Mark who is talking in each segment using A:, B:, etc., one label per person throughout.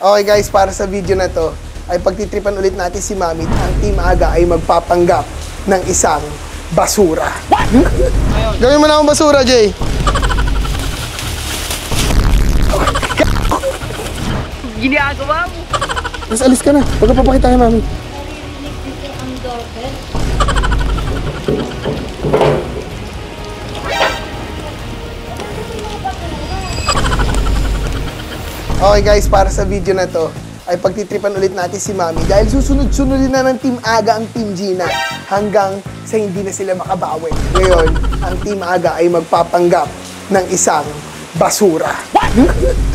A: Okay guys, para sa video na to, ay pagtitripan ulit natin si Mami. Ang Team Aga ay magpapanggap ng isang basura. Gawin mo na akong basura, Jay.
B: Ginagawa mo.
A: Mas alis ka na. Huwag ka papakita kay Mami. Okay guys, para sa video na to, ay pagtitripan ulit natin si Mami dahil susunod-sunodin na ng Team Aga ang Team Gina hanggang sa hindi na sila makabawi. Ngayon, ang Team Aga ay magpapanggap ng isang basura.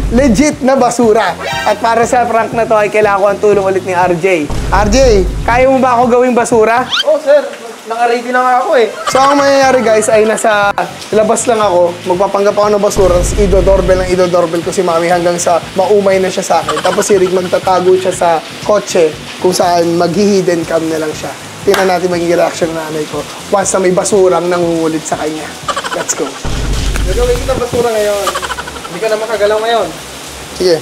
A: Legit na basura. At para sa prank na to ay kailangan ko ang tulong ulit ni RJ. RJ, kaya mo ba ako gawing basura?
C: Oh, sir. Naka-ready na nga ako eh.
A: So, ang mangyayari guys ay nasa labas lang ako. Magpapanggap ako ng basura. Tapos idodoorbell ko si Mami hanggang sa maumay na siya sa akin. Tapos si Rick magtatago siya sa kotse kung saan mag-hidden cam na lang siya. Tingnan natin magiging reaction ng nanay ko once na may basurang nangungulit sa kanya. Let's go.
C: Gagawin kita basura ngayon. Hindi ka na makagalaw ngayon.
A: Sige.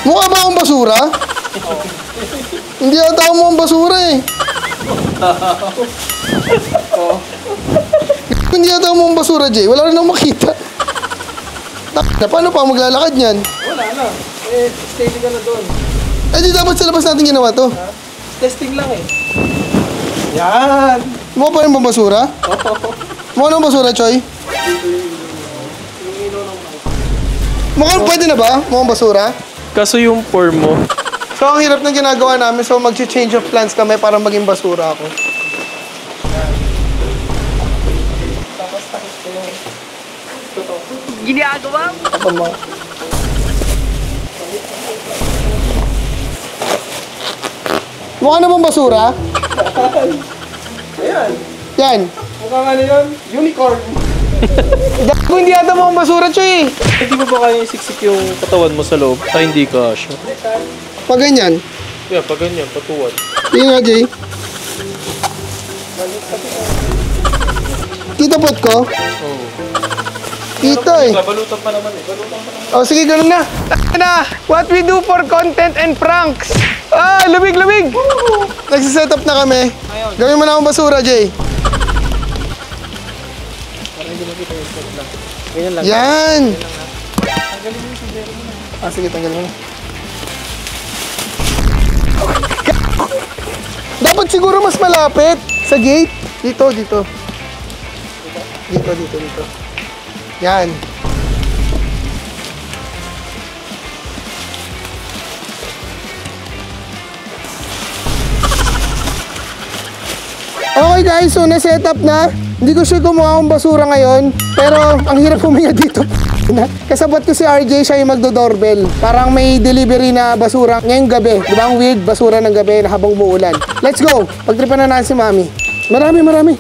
A: Mukha ba akong basura? Hindi ata ako mukhang basura eh. Hindi ata ako mukhang basura, Jay. Wala rin akong makita. Paano pa maglalakad niyan?
C: Wala na. Eh, steady ka na doon.
A: Eh, di dapat sa labas natin ginawa to.
C: Ha? Testing lang eh. Yan!
A: Mukha pa rin ba basura? Mukha na basura, Choy? Mukhang pwede na ba? Mukhang basura?
D: Kaso yung form mo.
A: So, ang hirap ng ginagawa namin. So, mag-change of plans kami para maging basura ako.
C: Tapos takit ko yung totoo.
B: Ginagawa mo.
A: Apa mo? Mukha na bang basura?
C: Ayan.
A: Yan.
C: Mukhang ano yun? Unicorn.
A: Kung hindi ata mukhang basura, Choy.
D: Hindi mo ba kaya isiksik yung katawan mo sa loob? Ay, hindi ka siya.
A: Pag ganyan.
D: Yeah, pag ganyan, patuwan.
A: Tingnan nga, Jay. Kita pot ko?
D: Oo.
A: Kita eh.
D: Balutan pa naman eh. Balutan pa naman.
A: Oh, sige, ganun na. Na, what we do for content and pranks. Ah, lumig. Nagsiset up na kami. Gawin mo na akong basura, Jay.
C: Ganyan lang.
A: Yan. Ah, sige, tanggalin mo na. Dapat siguro mas malapit sa gate. Dito. Dito. Yan. Okay guys, so na-set up na. Hindi ko sure kung mukha akong basura ngayon. Pero ang hirap huminga dito. Kasabot ko si RJ, siya yung magdo-doorbell. Parang may delivery na basura ngayong gabi. Di ba ang weird? Basura ng gabi na habang umuulan. Let's go! Pagtripan na natin si Mami. Marami.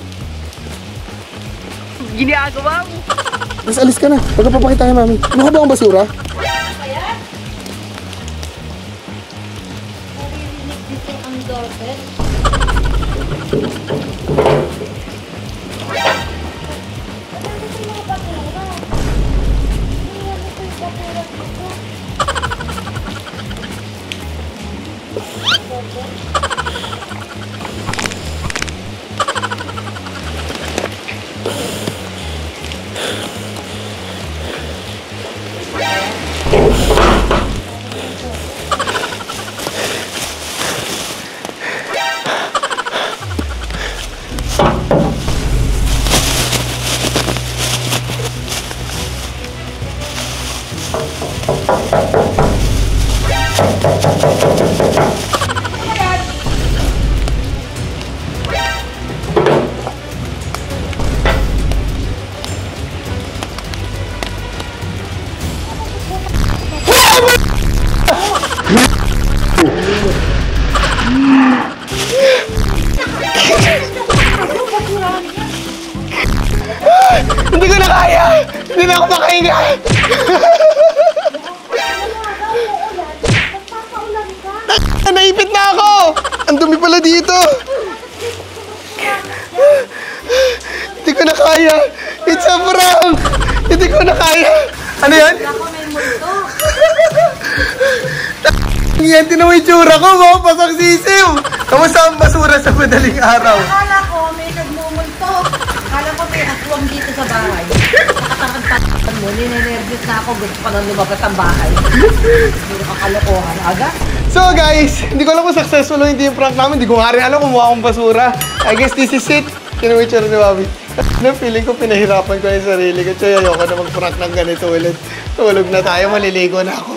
B: Ginagawa mo.
A: Mas alis ka na. Huwag ka papakita kay Mami. Mukha ba akong basura?
E: Naririnig dito ang doorbell.
A: Hindi ko na kaya! Hindi na ako makahinga! Naipit na ako! Ang dumi pala dito! Hindi ko na kaya! It's a prank! Hindi ko na kaya! Ano yan?
E: Ako may multo.
A: Yan, tinan mo yung tsura ko, mga pasang sisiw. Kamusta ang basura sa madaling araw?
E: Akala ko may nagmumulto. Akala ko may aswang dito sa bahay. Nakatangkad mo, ninenervous na ako. Gusto ko nang lumabas ang bahay. Hindi ko kakalokohan. Aga?
A: So guys, hindi ko alam kung successful o hindi yung prank namin. Hindi ko nga rin alam kung mukha akong basura. I guess this is it. Tinan mo yung tsura ni Mami. Feeling ko pinahirapan ko yung sarili ko. Tsaya ayoko na mag-prank ng ganito ulit. Tulog na tayo, maliligo na ako.